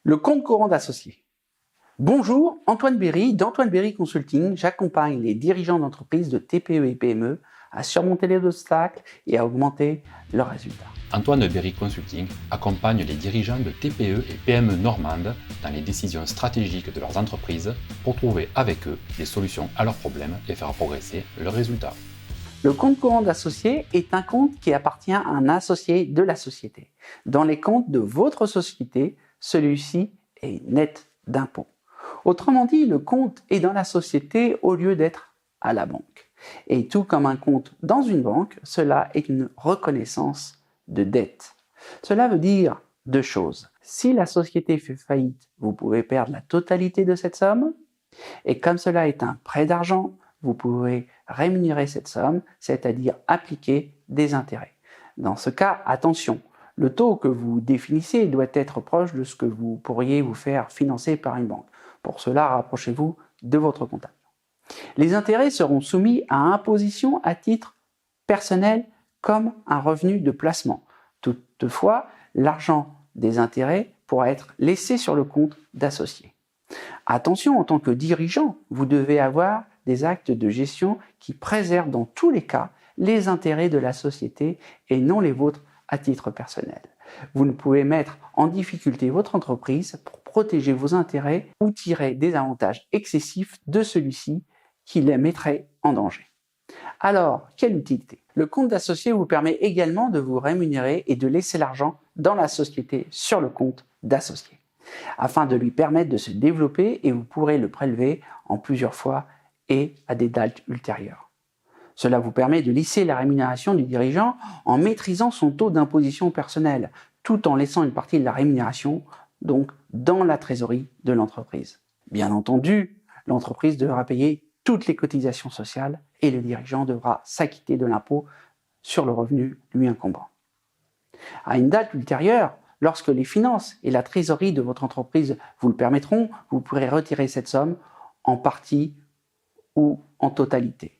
Le compte courant d'associé. Bonjour, Antoine Berry d'Antoine Berry Consulting. J'accompagne les dirigeants d'entreprises de TPE et PME à surmonter les obstacles et à augmenter leurs résultats. Antoine Berry Consulting accompagne les dirigeants de TPE et PME normandes dans les décisions stratégiques de leurs entreprises pour trouver avec eux des solutions à leurs problèmes et faire progresser leurs résultats. Le compte courant d'associé est un compte qui appartient à un associé de la société. Dans les comptes de votre société, celui-ci est net d'impôts. Autrement dit, le compte est dans la société au lieu d'être à la banque. Et tout comme un compte dans une banque, cela est une reconnaissance de dette. Cela veut dire deux choses. Si la société fait faillite, vous pouvez perdre la totalité de cette somme. Et comme cela est un prêt d'argent, vous pouvez rémunérer cette somme, c'est-à-dire appliquer des intérêts. Dans ce cas, attention, le taux que vous définissez doit être proche de ce que vous pourriez vous faire financer par une banque. Pour cela, rapprochez-vous de votre comptable. Les intérêts seront soumis à imposition à titre personnel comme un revenu de placement. Toutefois, l'argent des intérêts pourra être laissé sur le compte d'associé. Attention, en tant que dirigeant, vous devez avoir des actes de gestion qui préservent dans tous les cas les intérêts de la société et non les vôtres à titre personnel. Vous ne pouvez mettre en difficulté votre entreprise pour protéger vos intérêts ou tirer des avantages excessifs de celui-ci qui les mettrait en danger. Alors, quelle utilité? Le compte d'associé vous permet également de vous rémunérer et de laisser l'argent dans la société sur le compte d'associé, afin de lui permettre de se développer, et vous pourrez le prélever en plusieurs fois et à des dates ultérieures. Cela vous permet de lisser la rémunération du dirigeant en maîtrisant son taux d'imposition personnelle, tout en laissant une partie de la rémunération donc dans la trésorerie de l'entreprise. Bien entendu, l'entreprise devra payer toutes les cotisations sociales et le dirigeant devra s'acquitter de l'impôt sur le revenu lui incombant. À une date ultérieure, lorsque les finances et la trésorerie de votre entreprise vous le permettront, vous pourrez retirer cette somme en partie ou en totalité.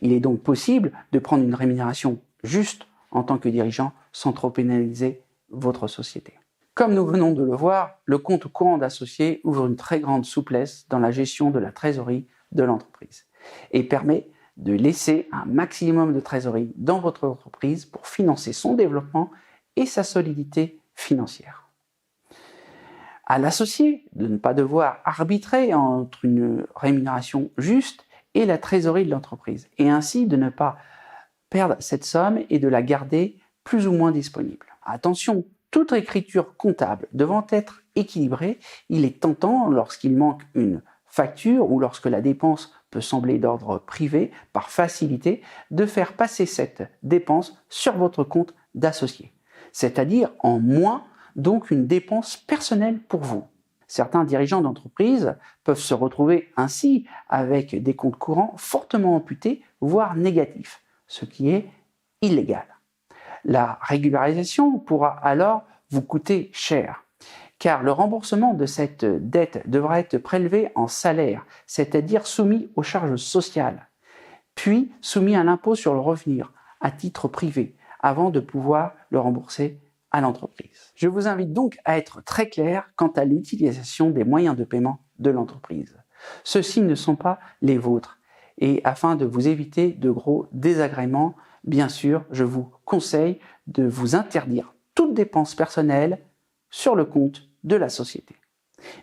Il est donc possible de prendre une rémunération juste en tant que dirigeant sans trop pénaliser votre société. Comme nous venons de le voir, le compte courant d'associé ouvre une très grande souplesse dans la gestion de la trésorerie de l'entreprise et permet de laisser un maximum de trésorerie dans votre entreprise pour financer son développement et sa solidité financière. À l'associé de ne pas devoir arbitrer entre une rémunération juste et la trésorerie de l'entreprise, et ainsi de ne pas perdre cette somme et de la garder plus ou moins disponible. Attention, toute écriture comptable devant être équilibrée, il est tentant, lorsqu'il manque une facture ou lorsque la dépense peut sembler d'ordre privé, par facilité, de faire passer cette dépense sur votre compte d'associé, c'est-à-dire en moins, donc une dépense personnelle pour vous. Certains dirigeants d'entreprise peuvent se retrouver ainsi avec des comptes courants fortement amputés, voire négatifs, ce qui est illégal. La régularisation pourra alors vous coûter cher, car le remboursement de cette dette devra être prélevé en salaire, c'est-à-dire soumis aux charges sociales, puis soumis à l'impôt sur le revenu à titre privé, avant de pouvoir le rembourser à l'entreprise. Je vous invite donc à être très clair quant à l'utilisation des moyens de paiement de l'entreprise. Ceux-ci ne sont pas les vôtres, et afin de vous éviter de gros désagréments, bien sûr, je vous conseille de vous interdire toute dépense personnelle sur le compte de la société.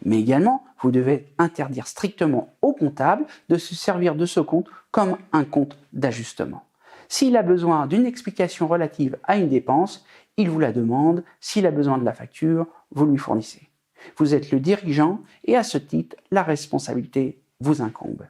Mais également, vous devez interdire strictement au comptable de se servir de ce compte comme un compte d'ajustement. S'il a besoin d'une explication relative à une dépense, il vous la demande. S'il a besoin de la facture, vous lui fournissez. Vous êtes le dirigeant et à ce titre, la responsabilité vous incombe.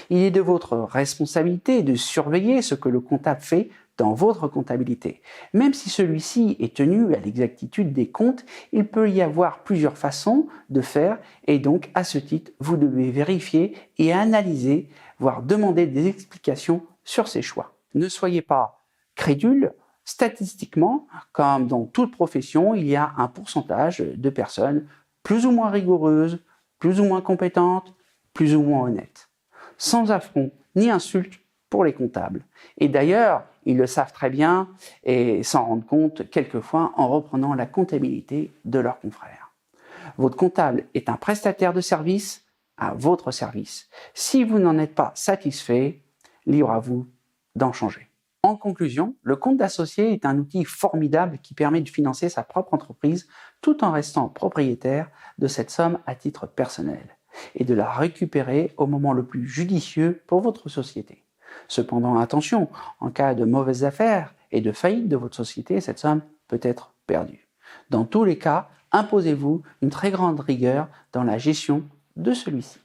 Il est de votre responsabilité de surveiller ce que le comptable fait dans votre comptabilité. Même si celui-ci est tenu à l'exactitude des comptes, il peut y avoir plusieurs façons de faire et donc à ce titre, vous devez vérifier et analyser, voire demander des explications sur ces choix. Ne soyez pas crédule. Statistiquement, comme dans toute profession, il y a un pourcentage de personnes plus ou moins rigoureuses, plus ou moins compétentes, plus ou moins honnêtes. Sans affront ni insulte pour les comptables. Et d'ailleurs, ils le savent très bien et s'en rendent compte quelquefois en reprenant la comptabilité de leurs confrères. Votre comptable est un prestataire de service à votre service. Si vous n'en êtes pas satisfait, libre à vous d'en changer. En conclusion, le compte d'associé est un outil formidable qui permet de financer sa propre entreprise tout en restant propriétaire de cette somme à titre personnel et de la récupérer au moment le plus judicieux pour votre société. Cependant, attention, en cas de mauvaises affaires et de faillite de votre société, cette somme peut être perdue. Dans tous les cas, imposez-vous une très grande rigueur dans la gestion de celui-ci.